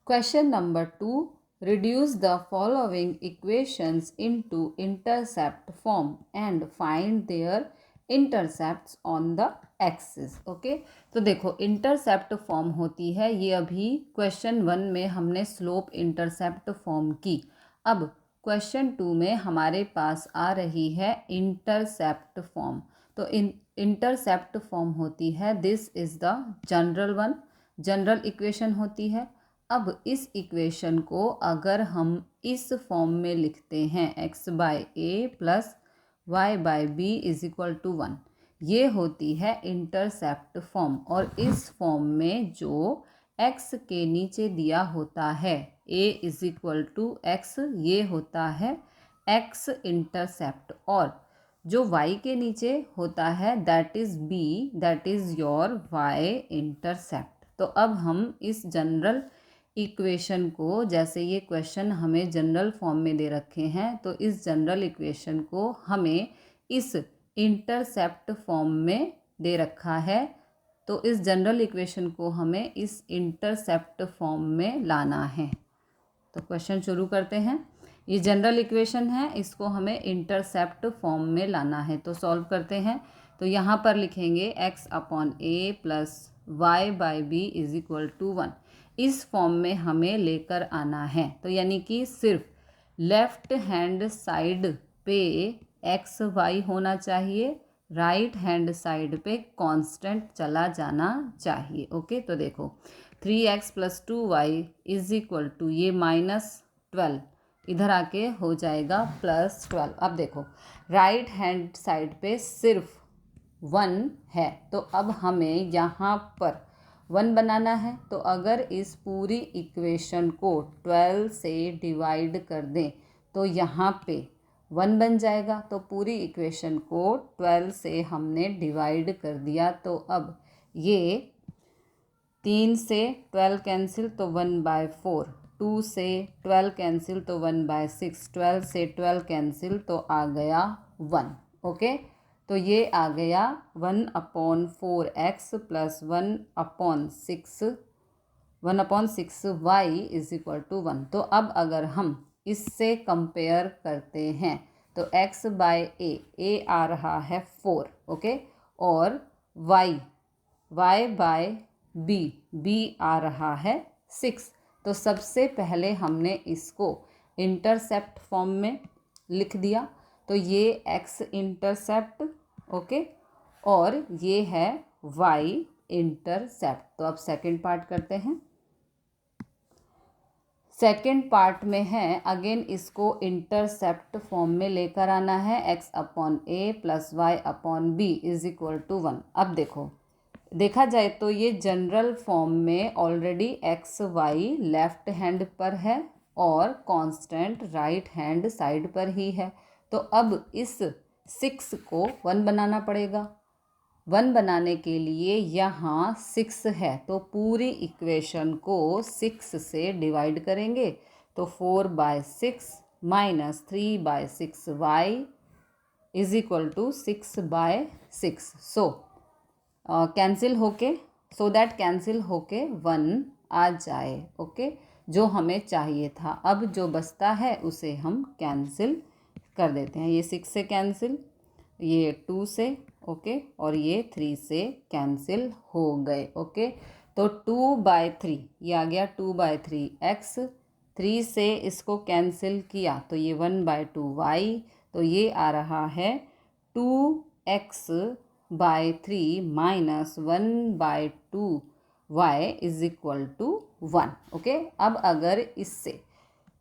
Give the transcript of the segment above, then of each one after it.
Question number 2. Reduce the following equations into intercept form and find their intercepts on the axis. Okay, तो देखो intercept form होती है, ये अभी question 1 में हमने स्लोप इंटरसेप्ट फॉर्म की. अब क्वेश्चन 2 में हमारे पास आ रही है इंटरसेप्ट फॉर्म. तो इंटरसेप्ट फॉर्म होती है, this is the general one, general equation होती है. अब इस इक्वेशन को अगर हम इस फॉर्म में लिखते हैं x by a plus y by b is equal to 1, ये होती है इंटरसेप्ट फॉर्म. और इस फॉर्म में जो x के नीचे दिया होता है a is equal to x, ये होता है x इंटरसेप्ट. और जो y के नीचे होता है that is b, that is your y intercept. तो अब हम इस जनरल इक्वेशन को, जैसे ये क्वेश्चन हमें जनरल फॉर्म में दे रखे हैं, तो इस जनरल इक्वेशन को हमें इस इंटरसेप्ट फॉर्म में दे रखा है. तो इस जनरल इक्वेशन को हमें इस इंटरसेप्ट फॉर्म में लाना है. तो क्वेश्चन शुरू करते हैं. ये जनरल इक्वेशन है, इसको हमें इंटरसेप्ट फॉर्म में लाना है. तो सॉल्व करते हैं. तो यहाँ पर लिखेंगे x upon a plus y by b is equal to 1. इस फॉर्म में हमें लेकर आना है. तो यानी कि सिर्फ लेफ्ट हैंड साइड पे एक्स वाई होना चाहिए, राइट हैंड साइड पे कांस्टेंट चला जाना चाहिए. ओके, तो देखो 3x plus 2y is equal to, ये -12 इधर आके हो जाएगा +12. अब देखो राइट हैंड साइड पे सिर्फ 1 है, तो अब हमें यहाँ पर 1 बनाना है. तो अगर इस पूरी इक्वेशन को 12 से डिवाइड कर दें तो यहाँ पे 1 बन जाएगा. तो पूरी इक्वेशन को 12 से हमने डिवाइड कर दिया. तो अब ये 3 से 12 कैंसिल तो 1/4, 2 से 12 कैंसिल तो 1/6, 12 से 12 कैंसिल तो आ गया 1. ओके, तो ये आ गया 1/4x plus 1/6y is equal to 1. तो अब अगर हम इससे कंपेयर करते हैं तो x बाय ए आ रहा है 4. ओके, और y बाय बी आ रहा है 6. तो सबसे पहले हमने इसको इंटरसेप्ट फॉर्म में लिख दिया. तो ये x इंटरसेप्ट, ओके, और ये है y इंटरसेप्ट. तो अब सेकंड पार्ट करते हैं. सेकंड पार्ट में है अगेन इसको इंटरसेप्ट फॉर्म में लेकर आना है. x upon a plus y upon b is equal to 1. अब देखो, देखा जाए तो ये जनरल फॉर्म में already x y left hand पर है और कांस्टेंट राइट हैंड साइड पर ही है. तो अब इस 6 को 1 बनाना पड़ेगा. 1 बनाने के लिए यहाँ 6 है, तो पूरी इक्वेशन को 6 से डिवाइड करेंगे. तो 4/6 minus 3/6y is equal to 6/6. So cancel होके, सो दैट कैंसिल होके 1 आ जाए. ओके, जो हमें चाहिए था. अब जो बचता है उसे हम कैंसिल कर देते हैं. ये 6 से कैंसिल, ये 2 से, ओके, और ये 3 से कैंसिल हो गए. ओके, तो 2/3 ये आ गया 2/3 x. 3 से इसको कैंसिल किया तो ये 1/2y. तो ये आ रहा है 2x/3 minus 1/2y is equal to 1. Okay, अब अगर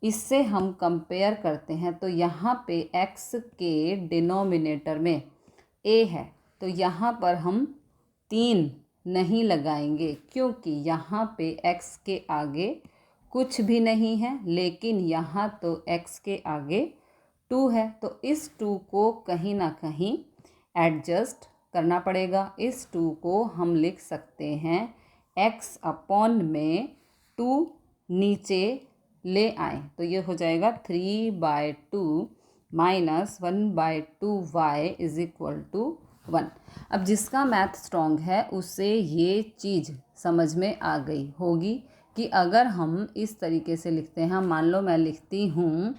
इससे हम कंपेयर करते हैं तो यहाँ पे x के डिनोमिनेटर में a है, तो यहाँ पर हम 3 नहीं लगाएंगे क्योंकि यहाँ पे x के आगे कुछ भी नहीं है, लेकिन यहाँ तो x के आगे 2 है. तो इस 2 को कहीं ना कहीं एडजस्ट करना पड़ेगा. इस 2 को हम लिख सकते हैं x अपॉन में 2 नीचे ले आए तो ये हो जाएगा 3/2 minus 1/2y is equal to 1. अब जिसका मैथ स्ट्रॉन्ग है उससे ये चीज़ समझ में आ गई होगी कि अगर हम इस तरीके से लिखते हैं, मान लो मैं लिखती हूँ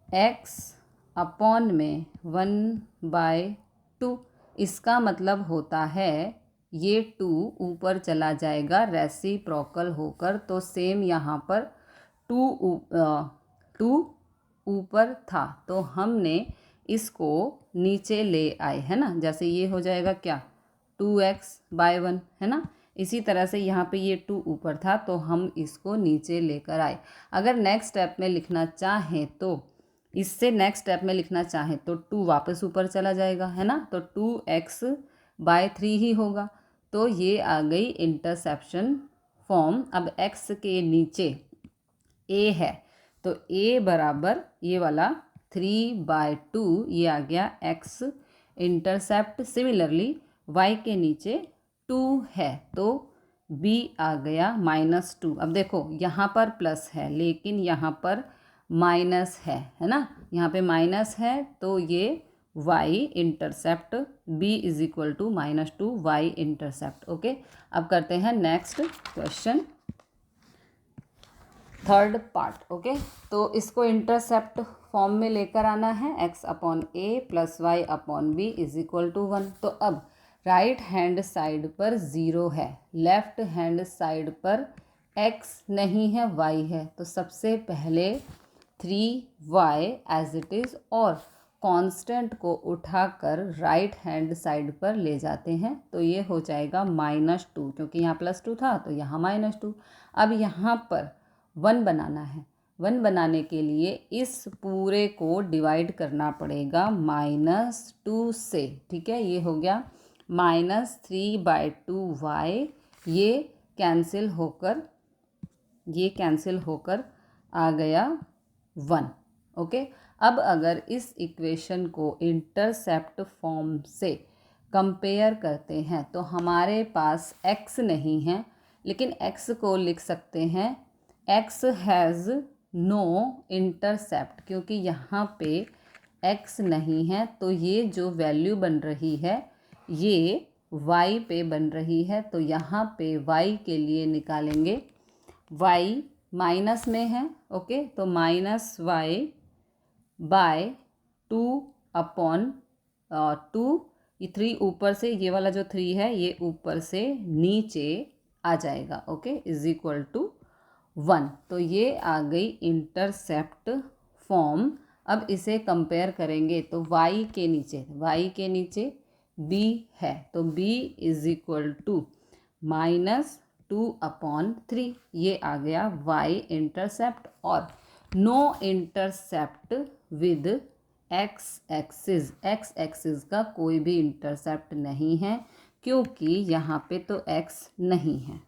x अपॉन में 1/2, इसका मतलब होता है ये 2 ऊपर चला जाएगा रेसिप्रोकल होकर, तो सेम यहाँ पर 2 ऊपर था तो हमने इसको नीचे ले आए, है ना। जैसे ये हो जाएगा क्या, 2x/1, है ना। इसी तरह से यहाँ पे ये 2 ऊपर था तो हम इसको नीचे लेकर आए। अगर नेक्स्ट स्टेप में लिखना चाहें तो इससे नेक्स्ट स्टेप में लिखना चाहें तो 2 वापस ऊपर चला जाएगा, है ना, तो 2x/3 ही होगा। तो ये आ गई इंटरसेप्शन फॉर्म। अब x के नीचे a है तो a बराबर ये वाला 3/2, ये आ गया x इंटरसेप्ट। सिमिलरली y के नीचे 2 है तो b आ गया -2। अब देखो यहाँ पर प्लस है लेकिन यहाँ पर माइनस है ना, यहाँ पे माइनस है तो ये y intercept b is equal to -2 y intercept. Okay, अब करते हैं next question, third part. Okay, तो इसको इंटरसेप्ट फॉर्म में लेकर आना है, x/a + y/b is equal to 1। तो अब राइट हैंड साइड पर 0 है, लेफ्ट हैंड साइड पर x नहीं है y है, तो सबसे पहले 3y एज इट इज़ और कांस्टेंट को उठाकर राइट हैंड साइड पर ले जाते हैं तो ये हो जाएगा -2, क्योंकि यहाँ +2 था तो यहाँ -2। अब यहाँ पर 1 बनाना है, 1 बनाने के लिए इस पूरे को डिवाइड करना पड़ेगा -2 से, ठीक है। ये हो गया -3/2y, ये कैंसिल होकर आ गया 1। ओके, अब अगर इस इक्वेशन को इंटरसेप्ट फॉर्म से कंपेयर करते हैं तो हमारे पास x नहीं है, लेकिन x को लिख सकते हैं x हैज़ नो इंटरसेप्ट, क्योंकि यहाँ पे x नहीं है तो ये जो वैल्यू बन रही है ये y पे बन रही है। तो यहाँ पे y के लिए निकालेंगे, y माइनस में है, ओके, तो -y/2/2, ये 3 ऊपर से, ये वाला जो 3 है ये ऊपर से नीचे आ जाएगा, ओके, इज इक्वल टू 1। तो ये आ गई इंटरसेप्ट फॉर्म। अब इसे कंपेयर करेंगे तो y के नीचे b है तो b इज इक्वल टू -2/3, ये आ गया y इंटरसेप्ट। और no intercept with x axis का कोई भी इंटरसेप्ट नहीं है क्योंकि यहाँ पे तो x नहीं है।